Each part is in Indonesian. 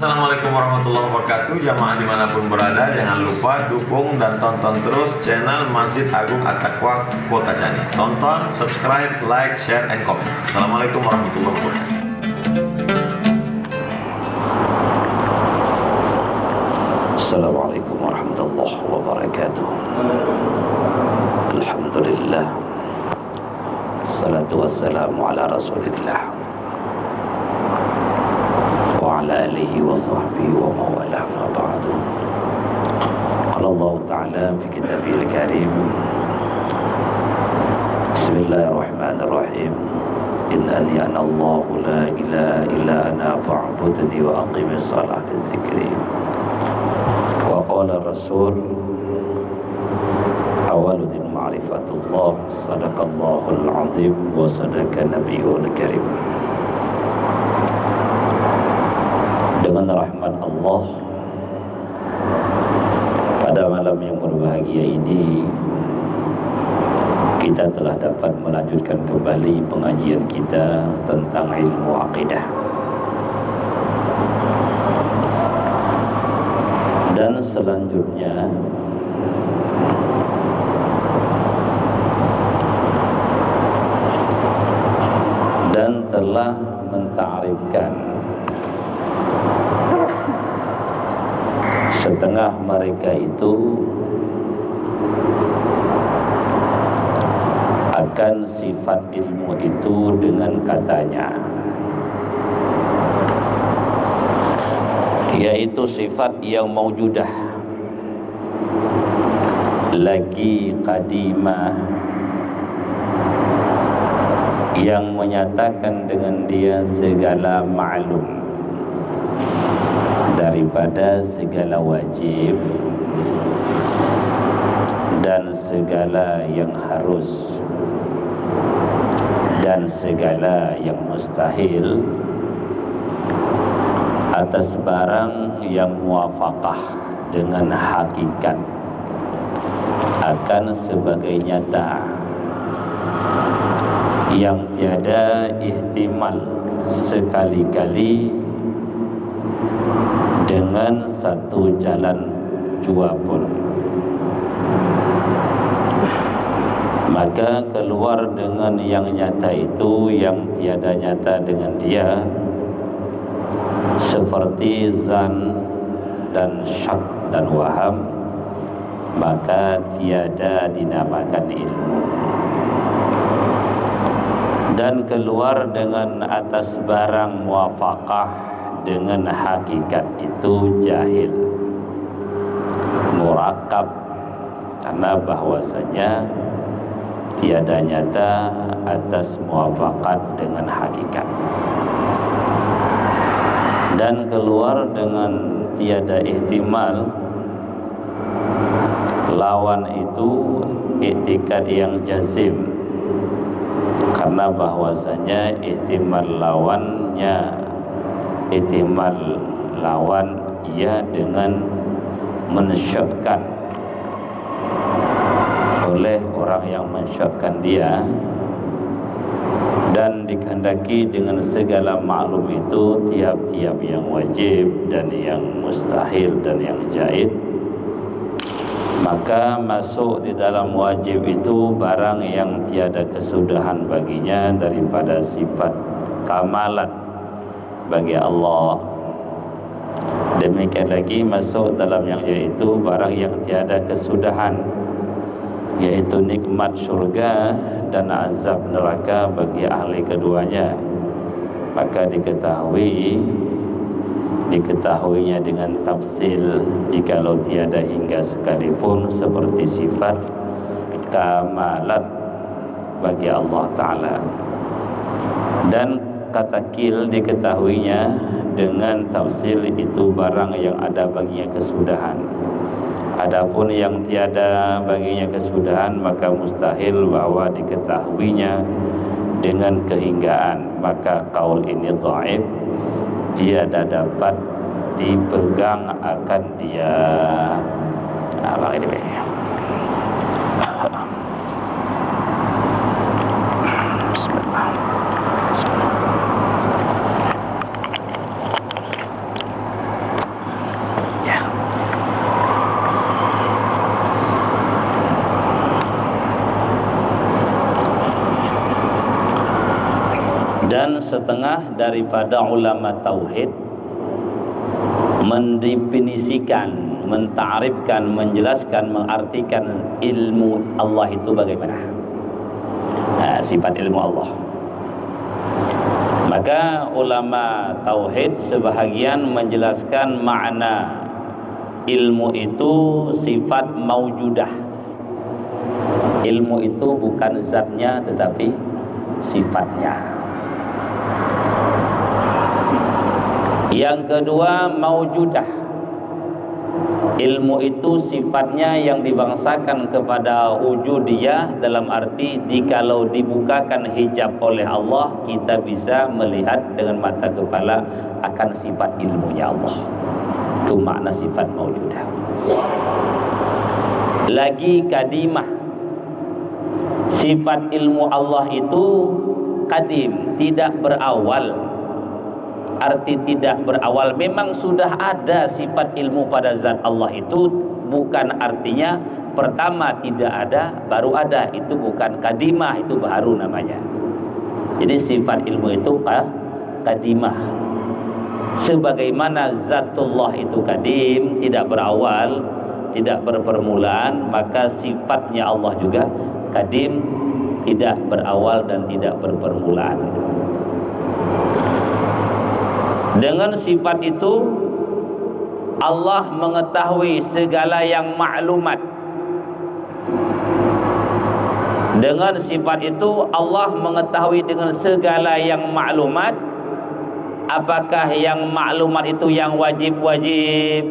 Assalamualaikum warahmatullahi wabarakatuh. Jamaah dimanapun berada, jangan lupa dukung dan tonton terus channel Masjid Agung At-Taqwa Kota Cani. Tonton, subscribe, like, share, and comment. Assalamualaikum warahmatullahi wabarakatuh. Assalamualaikum warahmatullahi wabarakatuh. Alhamdulillah, salatu wassalamu ala rasulillah wa ala alihi wa sahbihi wa mawalah, ma ba'du. Qala Allah ta'ala fi kitabihil karim, Bismillahirrahmanirrahim, innani ana Allahu la ilaha illa ana fa'budni wa aqimis salah li dzikri. Wa qala Rasul awaludin ma'rifatullah, sadaqallahul azim wa sadaqa nabiyul karim. Dengan rahmat Allah, pada malam yang berbahagia ini kita telah dapat melanjutkan kembali pengajian kita tentang ilmu akidah. Dan selanjutnya dan telah mentarifkan setengah mereka itu akan sifat ilmu itu dengan katanya, yaitu sifat yang maujudah lagi qadimah, yang menyatakan dengan dia segala ma'lum daripada segala wajib dan segala yang harus dan segala yang mustahil, atas barang yang muwafaqah dengan hakikat akan sebagai nyata, yang tiada ihtimal sekali-kali dengan satu jalan jua pun. Maka keluar dengan yang nyata itu yang tiada nyata dengan dia, seperti zan dan syak dan waham, maka tiada dinamakan ilmu. Dan keluar dengan atas barang muwafaqah dengan hakikat itu jahil, murakab, karena bahwasanya tiada nyata atas muwafaqat dengan hakikat. Dan keluar dengan tiada ihtimal, lawan itu iktikad yang jazim, karena bahwasanya ihtimal lawannya, ihtimal lawan ia dengan mensyakkan oleh orang yang mensyakkan dia, dan dikehendaki dengan segala maklum itu tiap-tiap yang wajib dan yang mustahil dan yang jaiz, maka masuk di dalam wajib itu barang yang tiada kesudahan baginya daripada sifat kamalat bagi Allah. Demikian lagi masuk dalam yang yaitu barang yang tiada kesudahan, yaitu nikmat syurga dan azab neraka bagi ahli keduanya. Maka diketahuinya dengan tafsil, jikalau tiada hingga sekalipun seperti sifat kamalat bagi Allah Ta'ala. Dan katakil diketahuinya dengan tafsil itu barang yang ada baginya kesudahan. Adapun yang tiada baginya kesudahan, maka mustahil bahwa diketahuinya dengan kehinggaan. Maka kaul ini dhaif, tiada dapat dipegang akan dia. Bang ini Bismillah. setengah daripada ulama tauhid mendefinisikan, mentarifkan, menjelaskan, mengartikan ilmu Allah itu bagaimana. Sifat ilmu Allah. Maka ulama tauhid sebahagian menjelaskan makna ilmu itu sifat maujudah. Ilmu itu bukan zatnya tetapi sifatnya. Yang kedua, maujudah. Ilmu itu sifatnya yang dibangsakan kepada wujudiyah, dalam arti jikalau dibukakan hijab oleh Allah, kita bisa melihat dengan mata kepala akan sifat ilmunya Allah. Itu makna sifat maujudah. Lagi kadimah. Sifat ilmu Allah itu kadim, tidak berawal. Arti tidak berawal, memang sudah ada sifat ilmu pada zat Allah itu, bukan artinya pertama tidak ada baru ada. Itu bukan kadimah, itu baru namanya. Jadi sifat ilmu itu kadimah. Sebagaimana zatullah itu kadim, tidak berawal, tidak berpermulaan, maka sifatnya Allah juga kadim, tidak berawal dan tidak berpermulaan. Dengan sifat itu Allah mengetahui segala yang maklumat. Dengan sifat itu Allah mengetahui dengan segala yang maklumat. Apakah yang maklumat itu yang wajib-wajib,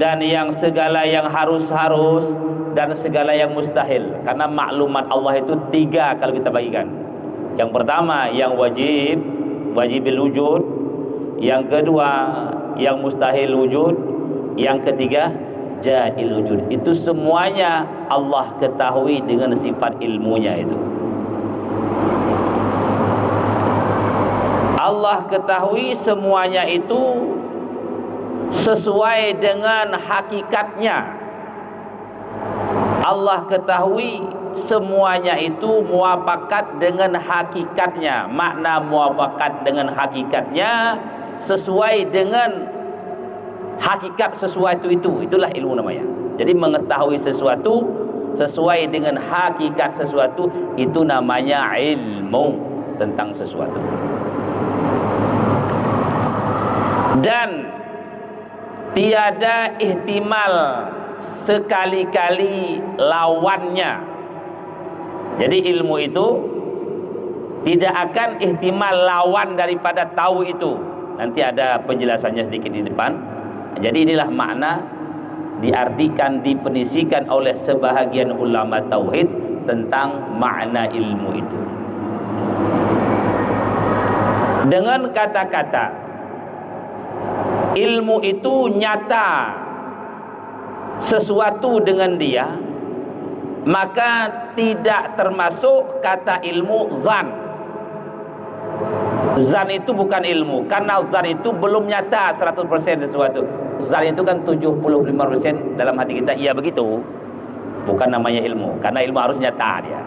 dan yang segala yang harus-harus, dan segala yang mustahil. Karena maklumat Allah itu 3 kalau kita bagikan. Yang pertama yang wajib, wajibil wujud. Yang kedua yang mustahil wujud. Yang ketiga jail wujud. Itu semuanya Allah ketahui dengan sifat ilmunya itu. Allah ketahui semuanya itu sesuai dengan hakikatnya. Allah ketahui semuanya itu muafakat dengan hakikatnya. Makna muafakat dengan hakikatnya sesuai dengan hakikat sesuatu itu. Itulah ilmu namanya. Jadi mengetahui sesuatu sesuai dengan hakikat sesuatu, itu namanya ilmu tentang sesuatu. Dan tiada ihtimal sekali-kali lawannya. Jadi ilmu itu tidak akan ihtimal lawan daripada tahu itu. Nanti ada penjelasannya sedikit di depan. Jadi inilah makna diartikan, definisikan oleh sebahagian ulama tauhid tentang makna ilmu itu. Dengan kata-kata ilmu itu nyata sesuatu dengan dia, maka tidak termasuk kata ilmu zan. Zan itu bukan ilmu, karena zan itu belum nyata 100% sesuatu. Zan itu kan 75% dalam hati kita, iya begitu. Bukan namanya ilmu, karena ilmu harus nyata dia.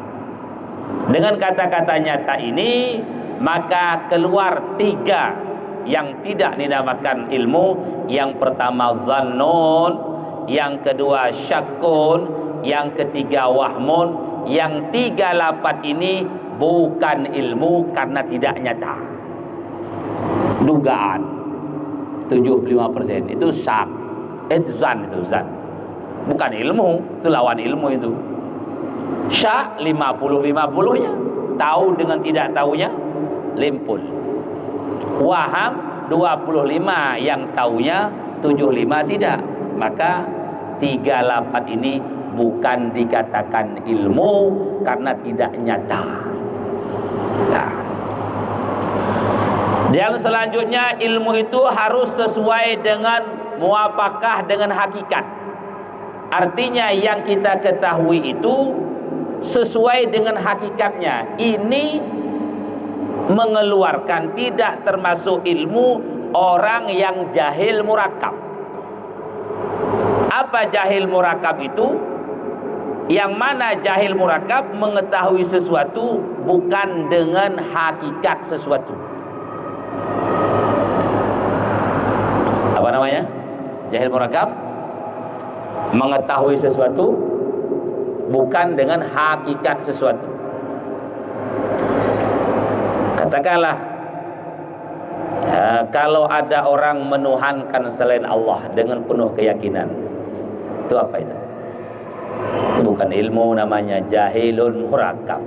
Dengan kata-kata nyata ini, maka keluar 3 yang tidak dinamakan ilmu. Yang pertama zannun, yang kedua syakkun, yang ketiga wahmun. Yang 3 lapat ini bukan ilmu karena tidak nyata. Dugaan 75% itu syak, zan, itu zan, bukan ilmu, itu lawan ilmu itu. Syak 50-50-nya, tahu dengan tidak tahunya limpul. Waham 25 yang tahunya, 75 tidak. Maka 3 lapat ini bukan dikatakan ilmu karena tidak nyata. Nah. Yang selanjutnya, ilmu itu harus sesuai dengan muafakah dengan hakikat. Artinya yang kita ketahui itu sesuai dengan hakikatnya. Ini mengeluarkan, tidak termasuk ilmu orang yang jahil murakab. Apa jahil murakab itu? Yang mana jahil murakab mengetahui sesuatu bukan dengan hakikat sesuatu. Jahil murakab mengetahui sesuatu bukan dengan hakikat sesuatu. Katakanlah kalau ada orang menuhankan selain Allah dengan penuh keyakinan, itu apa itu? Itu bukan ilmu, namanya jahilun murakab.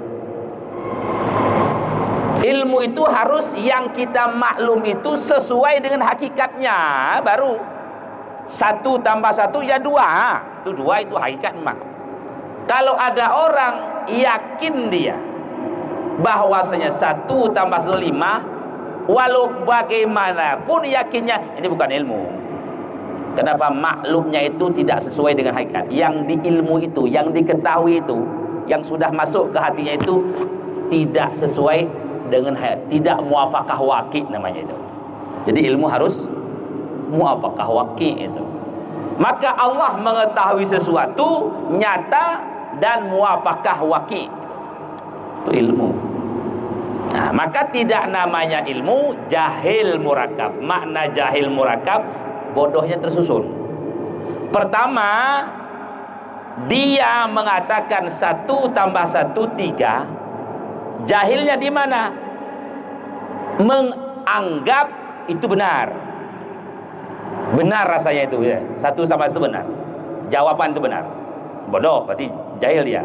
Ilmu itu harus yang kita maklum itu sesuai dengan hakikatnya, baru 1 tambah 1 ya 2. Itu 2 itu hakikat mak. Kalau ada orang yakin dia bahwasanya 1 tambah 1 5, walau bagaimanapun yakinnya, ini bukan ilmu. Kenapa? Maklumnya itu tidak sesuai dengan hakikat. Yang diilmu itu, yang diketahui itu, yang sudah masuk ke hatinya itu tidak sesuai dengan tidak muafakah waqi namanya itu. Jadi ilmu harus muafakah waqi itu. Maka Allah mengetahui sesuatu nyata dan muafakah waqi. Itu ilmu. Nah, maka tidak namanya ilmu, jahil murakab. Makna jahil murakab, bodohnya tersusun. Pertama, dia mengatakan 1 tambah 1 3. Jahilnya di mana? Menganggap itu benar. Benar rasanya itu ya. 1 sama 1 benar. Jawaban itu benar. Bodoh, berarti jahil dia.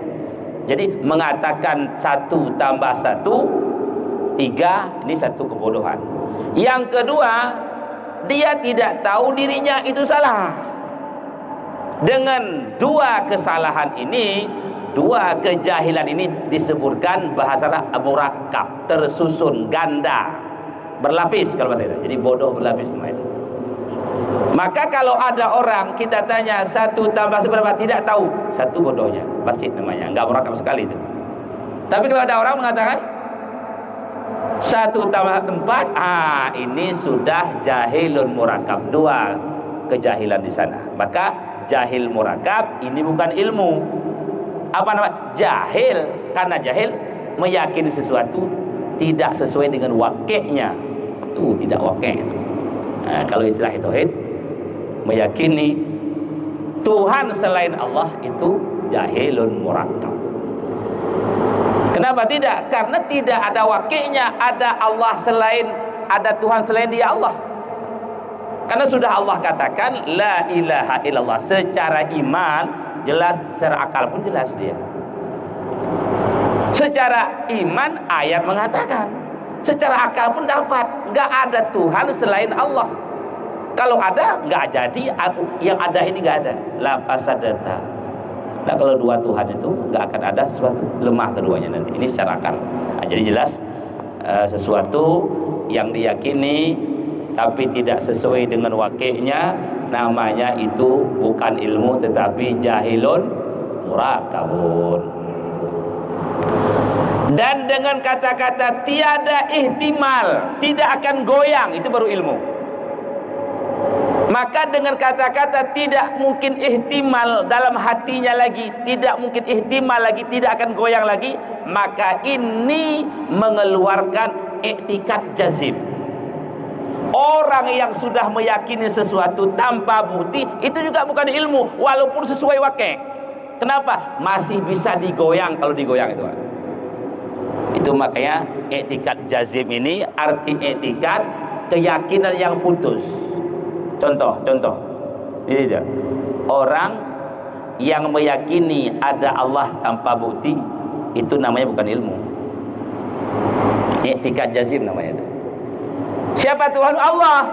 Jadi mengatakan 1 tambah 1 3, ini satu kebodohan. Yang kedua, dia tidak tahu dirinya itu salah. Dengan 2 kesalahan ini, 2 kejahilan ini disebutkan bahasa murakab, tersusun, ganda, berlapis kalau bahasa itu. Jadi bodoh berlapis namanya itu. Maka kalau ada orang kita tanya 1 tambah seberapa, tidak tahu, 1 bodohnya, basit namanya, enggak murakab sekali itu. Tapi kalau ada orang mengatakan 1 tambah 4, ini sudah jahilun murakab, 2 kejahilan di sana. Maka jahil murakab ini bukan ilmu. Apa nama? Jahil. Karena jahil meyakini sesuatu tidak sesuai dengan wakilnya, itu tidak wakil. Nah, kalau istilah tauhid, meyakini Tuhan selain Allah itu jahilun murakab. Kenapa tidak? Karena tidak ada wakilnya, ada Allah selain, ada Tuhan selain dia Allah. Karena sudah Allah katakan la ilaha illallah, secara iman jelas, secara akal pun jelas dia. Secara iman ayat mengatakan, secara akal pun dapat, enggak ada Tuhan selain Allah. Kalau ada, enggak jadi, yang ada ini enggak ada. La fasadata. Nah, kalau 2 Tuhan itu enggak akan ada sesuatu, lemah keduanya nanti. Ini secara akal. Nah, jadi jelas sesuatu yang diyakini tapi tidak sesuai dengan wakilnya, namanya itu bukan ilmu tetapi jahilun murakabun. Dan dengan kata-kata tiada ihtimal, tidak akan goyang, itu baru ilmu. Maka dengan kata-kata tidak mungkin ihtimal dalam hatinya lagi, tidak mungkin ihtimal lagi, tidak akan goyang lagi, maka ini mengeluarkan i'tikad jazim. Orang yang sudah meyakini sesuatu tanpa bukti, itu juga bukan ilmu, walaupun sesuai wakil. Kenapa? Masih bisa digoyang kalau digoyang itu. Itu makanya i'tikad jazim ini arti i'tikad keyakinan yang putus. Contoh. Ini dia. Orang yang meyakini ada Allah tanpa bukti, itu namanya bukan ilmu. I'tikad jazim namanya itu. Siapa Tuhan? Allah.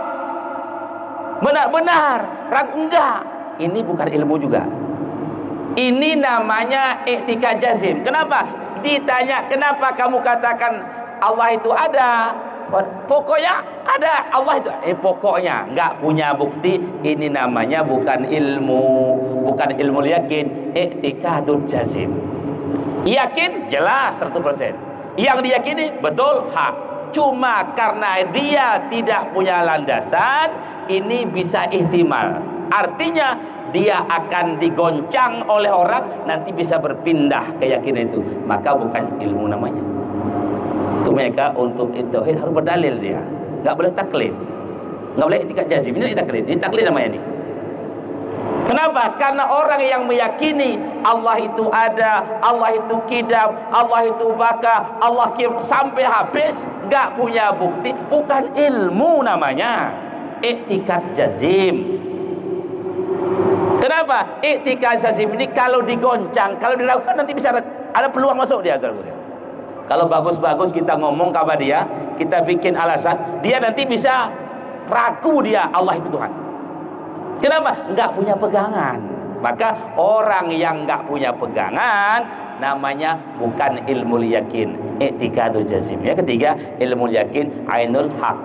Benar-benar, ragu enggak. Ini bukan ilmu juga. Ini namanya i'tikad jazim. Kenapa? Ditanya, kenapa kamu katakan Allah itu ada? Pokoknya ada Allah itu. Pokoknya enggak punya bukti. Ini namanya bukan ilmu, bukan ilmu yakin, i'tikadul jazim. Yakin jelas 100%. Yang diyakini betul hak. Cuma karena dia tidak punya landasan, ini bisa ihtimal. Artinya dia akan digoncang oleh orang, nanti bisa berpindah keyakinan itu. Maka bukan ilmu namanya. Itu mereka untuk tauhid harus berdalil dia. Enggak boleh taklid. Enggak boleh i'tikad jazim. Ini taklid. Ini taklid namanya ini. Kenapa? Karena orang yang meyakini Allah itu ada, Allah itu kidam, Allah itu baka, Allah sampai habis, nggak punya bukti, bukan ilmu namanya. I'tikad jazim. Kenapa? I'tikad jazim ini kalau digoncang, kalau dilakukan nanti bisa ada peluang masuk dia. Kalau bagus-bagus kita ngomong kepada dia, kita bikin alasan, dia nanti bisa ragu dia Allah itu Tuhan. Kenapa? Enggak punya pegangan. Maka orang yang enggak punya pegangan namanya bukan ilmu yakin, i'tikadul jazim. Yang ketiga, ilmu yakin ainul haq.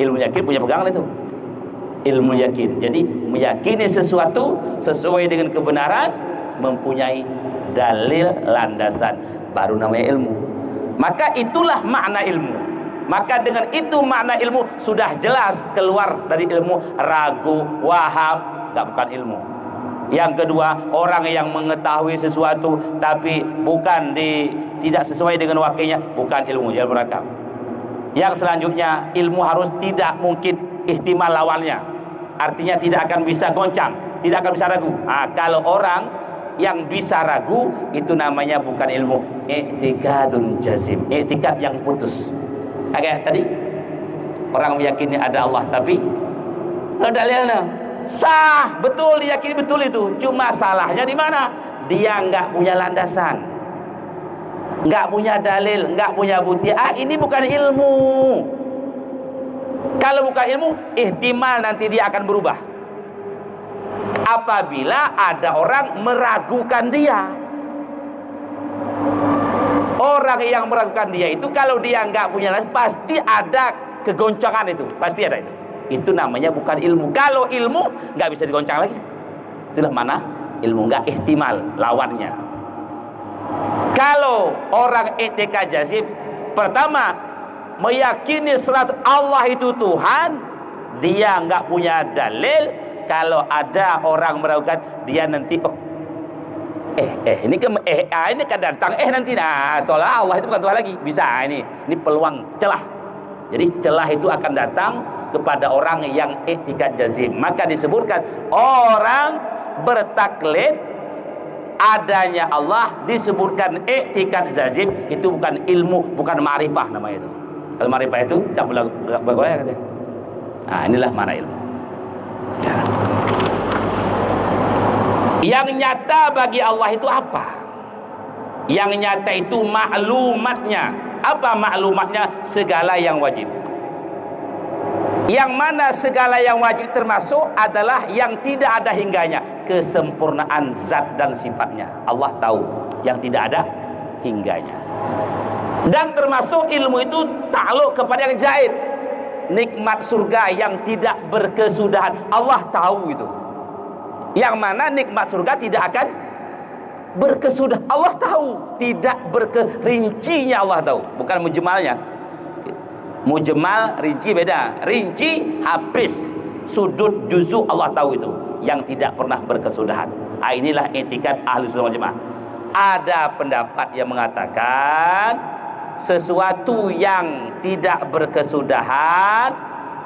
Ilmu yakin punya pegangan itu. Ilmu yakin. Jadi meyakini sesuatu sesuai dengan kebenaran, mempunyai dalil landasan, baru namanya ilmu. Maka itulah makna ilmu. Maka dengan itu makna ilmu sudah jelas keluar dari ilmu ragu, waham, enggak bukan ilmu. Yang kedua, orang yang mengetahui sesuatu tapi tidak sesuai dengan wakilnya, bukan ilmu, dia berakal. Yang selanjutnya, ilmu harus tidak mungkin ihtimal lawannya. Artinya tidak akan bisa goncang, tidak akan bisa ragu. Kalau orang yang bisa ragu, itu namanya bukan ilmu, i'tikadun jazim, i'tikad yang putus. Kayak tadi orang meyakini ada Allah tapi dalilnya sah, betul, diyakini betul itu. Cuma salahnya di mana? Dia nggak punya landasan, nggak punya dalil, nggak punya bukti. Ini bukan ilmu. Kalau bukan ilmu, ihtimal nanti dia akan berubah apabila ada orang meragukan dia. Orang yang meragukan dia itu kalau dia nggak punya landasan, pasti ada kegoncangan itu, pasti ada itu. Itu namanya bukan ilmu. Kalau ilmu nggak bisa digoncang lagi. Itulah mana ilmu, nggak ihtimal lawannya. Kalau orang i'tikad jazim, pertama meyakini serat Allah itu Tuhan, dia nggak punya dalil. Kalau ada orang meragukan, dia nanti ini kan datang nanti seolah Allah itu bukan Tuhan lagi. Bisa ini peluang celah. Jadi celah itu akan datang kepada orang yang i'tikad jazim. Maka disebutkan orang bertaklid adanya Allah, disebutkan i'tikad jazim, itu bukan ilmu, bukan ma'rifah namanya itu. Kalau ma'rifah itu tak boleh bergoyang katanya. Inilah mana ilmu. Yang nyata bagi Allah itu apa? Yang nyata itu maklumatnya. Apa maklumatnya? Segala yang wajib. Yang mana segala yang wajib termasuk adalah yang tidak ada hingganya, kesempurnaan zat dan sifatnya. Allah tahu yang tidak ada hingganya. Dan termasuk ilmu itu takluk kepada yang gaib. Nikmat surga yang tidak berkesudahan, Allah tahu itu. Yang mana nikmat surga tidak akan berkesudahan, Allah tahu. Tidak rincinya Allah tahu, bukan mujmalnya. Mujmal rinci beda. Rinci habis, sudut juzuk Allah tahu itu, yang tidak pernah berkesudahan. Inilah i'tikad Ahlus Sunnah wal Jamaah. Ada pendapat yang mengatakan sesuatu yang tidak berkesudahan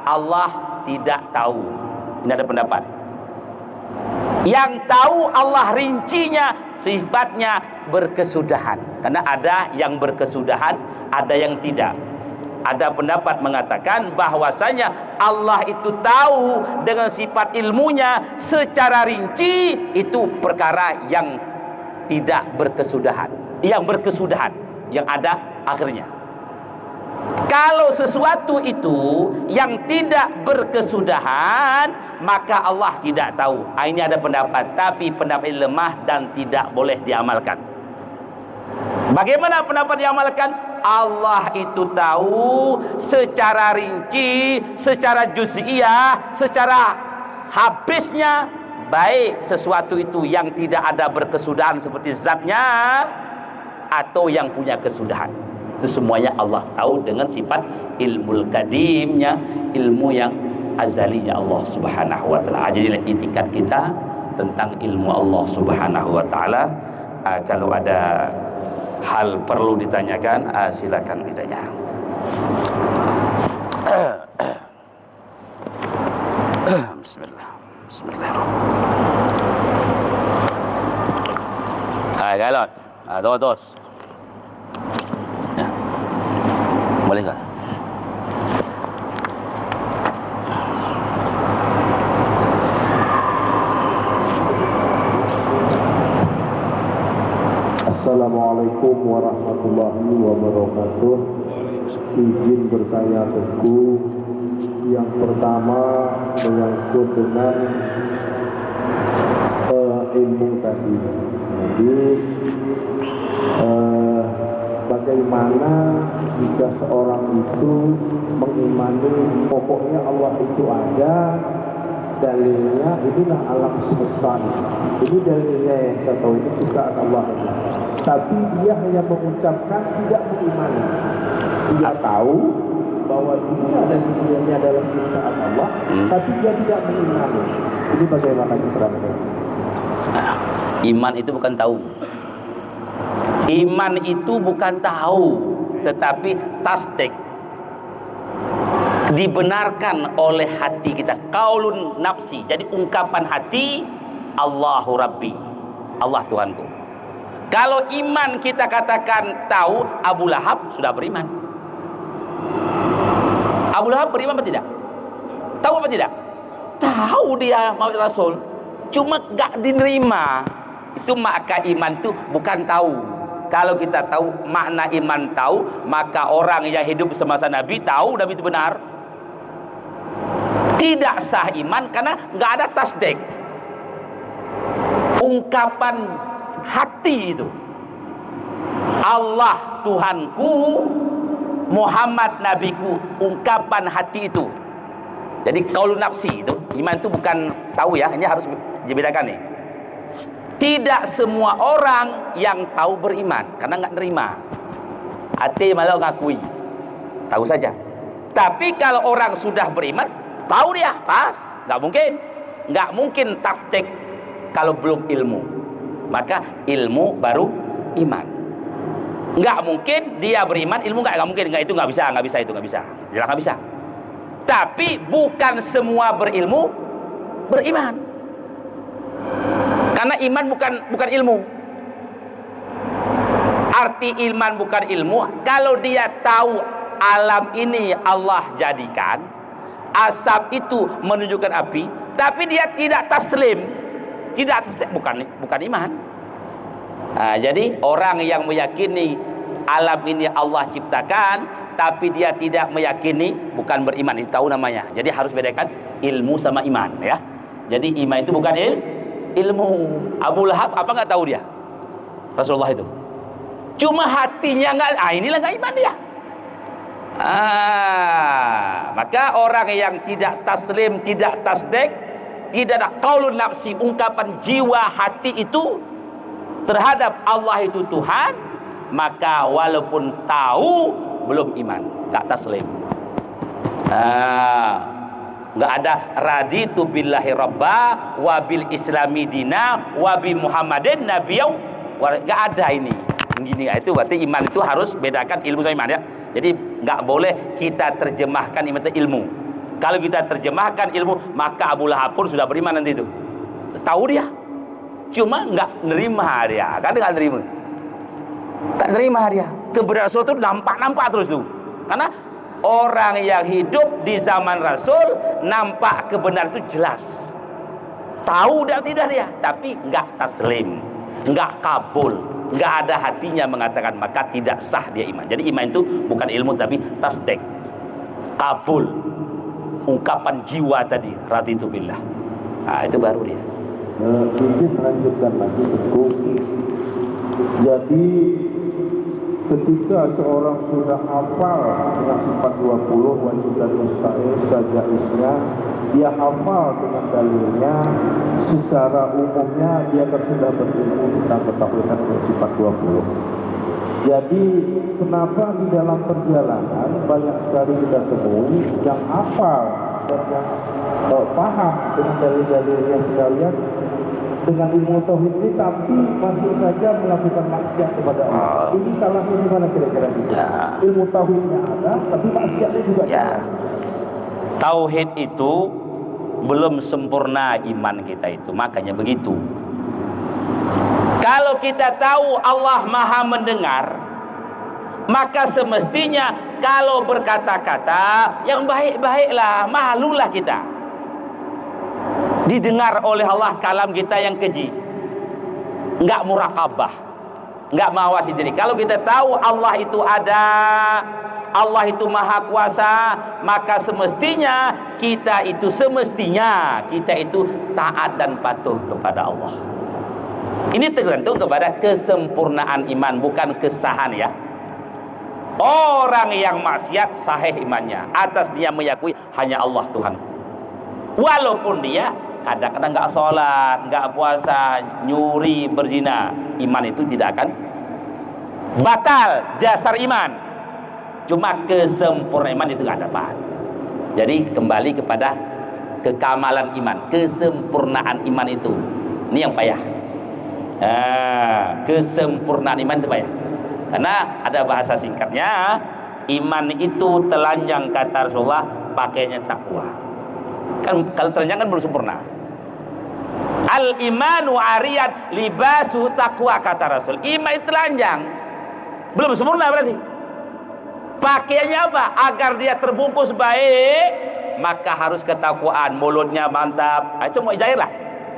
Allah tidak tahu. Ini ada pendapat. Yang tahu Allah rincinya, sifatnya berkesudahan. Karena ada yang berkesudahan, ada yang tidak. Ada pendapat mengatakan bahwasanya Allah itu tahu dengan sifat ilmunya secara rinci, itu perkara yang tidak berkesudahan. Yang berkesudahan, yang ada akhirnya. Kalau sesuatu itu yang tidak berkesudahan, maka Allah tidak tahu. Ini ada pendapat, tapi pendapat ini lemah dan tidak boleh diamalkan. Bagaimana pendapat diamalkan? Allah itu tahu secara rinci, secara juz'iyah, secara habisnya, baik sesuatu itu yang tidak ada berkesudahan seperti zatnya atau yang punya kesudahan. Itu semuanya Allah tahu dengan sifat ilmu kadimnya, ilmu yang azalinya Allah Subhanahu wa taala. Jadi i'tikad kita tentang ilmu Allah Subhanahu wa taala. Kalau ada hal perlu ditanyakan, silakan ditanya. Bismillah. Bismillahirrahmanirrahim. Galon. Terus. Ya. Boleh kan? Assalamualaikum warahmatullahi wabarakatuh. Izin bertanya Tengku. Yang pertama menyangkut dengan ilmu tadi. Jadi bagaimana jika seorang itu mengimani pokoknya Allah itu ada, dalilnya inilah alam semesta. Ini dalilnya yang saya tahu itu ciptaan Allah. Tapi dia hanya mengucapkan, tidak mengimani. Dia tahu bahwa ini ada di sini adalah ciptaan Allah, tapi dia tidak mengimani. Ini bagaimana keterangannya? Iman itu bukan tahu. Iman itu bukan tahu, tetapi tasdik. Dibenarkan oleh hati kita. Qaulun nafsi. Jadi ungkapan hati, Allahu Rabbi. Allah Tuhanku. Kalau iman kita katakan tahu, Abu Lahab sudah beriman. Abu Lahab beriman apa tidak? Tahu apa tidak? Tahu dia Muhammad Rasul, cuma gak diterima. Itu maka iman itu bukan tahu. Kalau kita tahu makna iman tahu, maka orang yang hidup semasa Nabi tahu Nabi itu benar. Tidak sah iman karena nggak ada tasdik. Ungkapan hati itu, Allah Tuhanku, Muhammad Nabiku, ungkapan hati itu. Jadi qaulun nafsi itu, iman itu bukan tahu ya, ini harus dibedakan nih. Tidak semua orang yang tahu beriman karena nggak nerima. Hati malah ngakui, tahu saja. Tapi kalau orang sudah beriman, tahu dia pas, nggak mungkin tasdik kalau belum ilmu. Maka ilmu baru iman. Nggak mungkin dia beriman, ilmu nggak mungkin, itu nggak bisa, jelas nggak bisa. Tapi bukan semua berilmu beriman. Karena iman bukan ilmu. Arti iman bukan ilmu. Kalau dia tahu alam ini Allah jadikan, asap itu menunjukkan api, tapi dia tidak taslim, bukan iman. Nah, jadi orang yang meyakini alam ini Allah ciptakan, tapi dia tidak meyakini, bukan beriman. Itu tahu namanya. Jadi harus bedakan ilmu sama iman, ya. Jadi iman itu bukan ilmu. Abu Lahab apa nggak tahu dia Rasulullah itu, cuma hatinya nggak. Inilah nggak iman dia. Maka orang yang tidak taslim, tidak tasdik, tidak ada qaulun nafsi, ungkapan jiwa hati itu terhadap Allah itu Tuhan, maka walaupun tahu belum iman, nggak taslim. Nggak ada raditu billahi rabba wa bil islami dina wa bi muhammadin nabiyau, nggak ada ini. Itu berarti iman itu harus bedakan ilmu sama iman, ya. Jadi nggak boleh kita terjemahkan iman itu ilmu. Kalau kita terjemahkan ilmu, maka Abu Lahab pun sudah beriman nanti itu. Tahu dia, cuma nggak nerima dia, kan nggak nerima. Tak nerima dia. Kebenaran Rasul itu nampak terus tuh. Karena orang yang hidup di zaman Rasul nampak kebenaran itu jelas. Tahu dan tidak dia, tapi nggak taslim, nggak kabul, nggak ada hatinya mengatakan, maka tidak sah dia iman. Jadi iman itu bukan ilmu tapi tasdik, kabul, ungkapan jiwa tadi, raditu billah. Itu baru dia. Izin melanjutkan lagi Tengku. Jadi ketika seorang sudah hafal dengan sifat 20 wajib dan mustahil sejaisnya, dia hafal dengan dalilnya, secara umumnya dia sudah berilmu tentang ketauhidan dengan sifat 20. Jadi kenapa di dalam perjalanan banyak sekali kita temui yang hafal dan yang paham dengan dalil-dalilnya sekalian dengan ilmu tauhid ini, tapi masih saja melakukan maksiat kepada Allah. Ini salahnya di mana kira-kira itu? Ya. Ilmu tauhidnya ada, tapi maksiatnya juga ada. Tauhid itu belum sempurna iman kita itu, makanya begitu. Kalau kita tahu Allah Maha mendengar, maka semestinya kalau berkata-kata yang baik-baiklah, malulah kita didengar oleh Allah kalam kita yang keji, enggak murakabah, enggak mengawasi diri. Kalau kita tahu Allah itu ada, Allah itu maha kuasa, maka semestinya kita itu taat dan patuh kepada Allah. Ini tergantung kepada kesempurnaan iman, bukan kesahan ya. Orang yang maksiat sahih imannya atas dia meyakui hanya Allah Tuhan. Walaupun dia kadang-kadang nggak sholat, nggak puasa, nyuri, berzina, iman itu tidak akan batal dasar iman. Cuma kesempurnaan iman itu nggak dapat. Jadi kembali kepada kekamalan iman, kesempurnaan iman itu. Ini yang payah. Kesempurnaan iman itu payah. Karena ada bahasa singkatnya, iman itu telanjang kata Rasulullah, pakainya takwa. Kan kalau telanjang kan belum sempurna. Al imanu ariyat libasu takwa kata Rasul. Iman itu telanjang, belum sempurna berarti. Pakaiannya apa? Agar dia terbungkus baik, maka harus ketakwaan, mulutnya mantap. Semua jahir lah.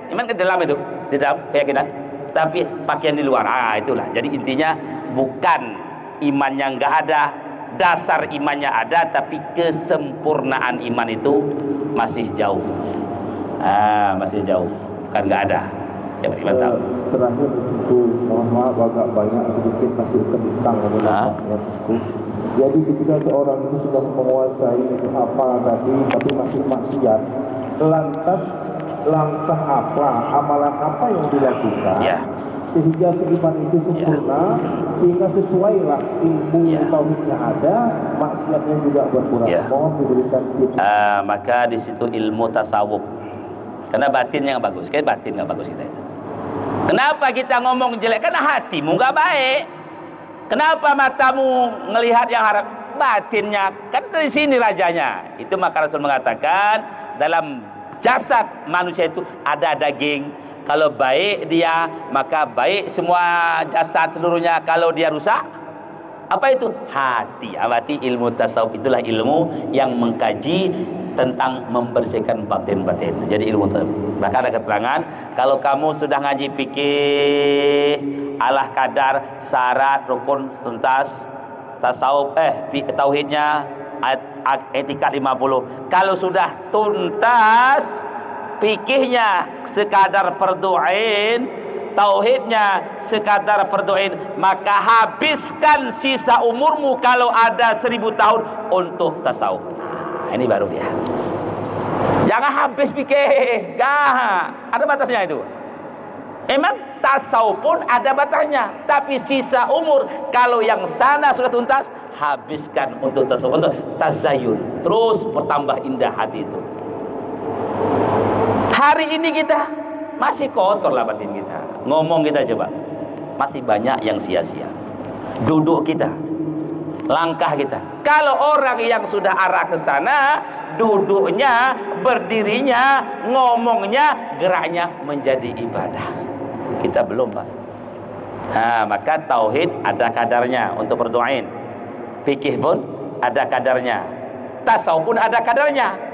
Iman ke dalam itu, di dalam keyakinan. Tapi pakaian di luar. Itulah. Jadi intinya bukan imannya nggak ada, dasar imannya ada, tapi kesempurnaan iman itu masih jauh. Masih jauh, bukan nggak ada. Ya, tahu. Terakhir itu, mohon maaf agak banyak sedikit masih tentang jadi ketika seorang itu sudah menguasai apa tadi, tapi masih maksiat, lantas langkah apa, amalan apa yang dilakukan? Ya. Sehingga iman itu sempurna, sehingga sesuailah ilmu tauhidnya ada, maksiatnya juga berkurang. Mohon diberikan tips. Maka di situ ilmu tasawuf. Karena batinnya nggak bagus, kayak batin nggak bagus kita itu. Kenapa kita ngomong jelek? Karena hatimu nggak baik. Kenapa matamu ngelihat yang harap? Batinnya kan dari sini rajanya. Itu maka Rasul mengatakan dalam jasad manusia itu ada daging. Kalau baik dia, maka baik semua jasad seluruhnya. Kalau dia rusak, apa itu? Hati. Berarti ilmu tasawuf itulah ilmu yang mengkaji tentang membersihkan batin-batin. Jadi ilmu tasawuf. Bahkan ada keterangan, kalau kamu sudah ngaji fikih, alah kadar, syarat, rukun, tuntas, tasawuf, tauhidnya, etika 50. Kalau sudah tuntas, fikihnya sekadar fardu ain, tauhidnya sekadar fardu ain, maka habiskan sisa umurmu kalau ada 1000 tahun untuk tasawuf. Ini baru dia. Jangan habis fikih. Ada batasnya itu. Emang tasawuf pun ada batasnya, tapi sisa umur kalau yang sana sudah tuntas, habiskan untuk tasawuf, untuk tazayun, terus bertambah indah hati itu. Hari ini kita masih kotor lah batin kita. Ngomong kita coba, masih banyak yang sia-sia. Duduk kita, langkah kita. Kalau orang yang sudah arah ke sana, duduknya, berdirinya, ngomongnya, geraknya menjadi ibadah. Kita belum, Pak. Maka tauhid ada kadarnya untuk berdoain. Fikih pun ada kadarnya. Tasawuf pun ada kadarnya.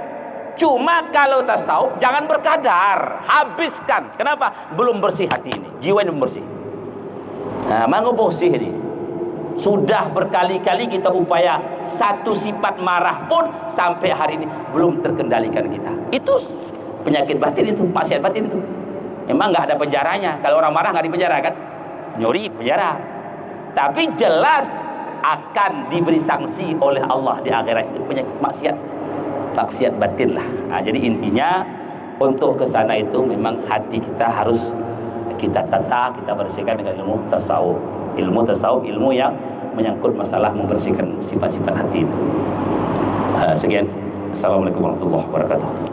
Cuma kalau tasawuf jangan berkadar, habiskan. Kenapa? Belum bersih hati ini, jiwa ini belum bersih. Mau bersih ini. Sudah berkali-kali kita upaya, satu sifat marah pun sampai hari ini belum terkendalikan kita. Itu penyakit batin itu, maksiat batin itu. Memang nggak ada penjaranya. Kalau orang marah nggak dipenjara kan? Nyuri penjara. Tapi jelas akan diberi sanksi oleh Allah di akhirat. Itu penyakit maksiat batin lah. Jadi intinya untuk kesana itu memang hati kita harus kita tata, kita bersihkan dengan ilmu tasawuf. Ilmu tasawuf, ilmu yang menyangkut masalah membersihkan sifat-sifat hati itu. Sekian. Assalamualaikum warahmatullahi wabarakatuh.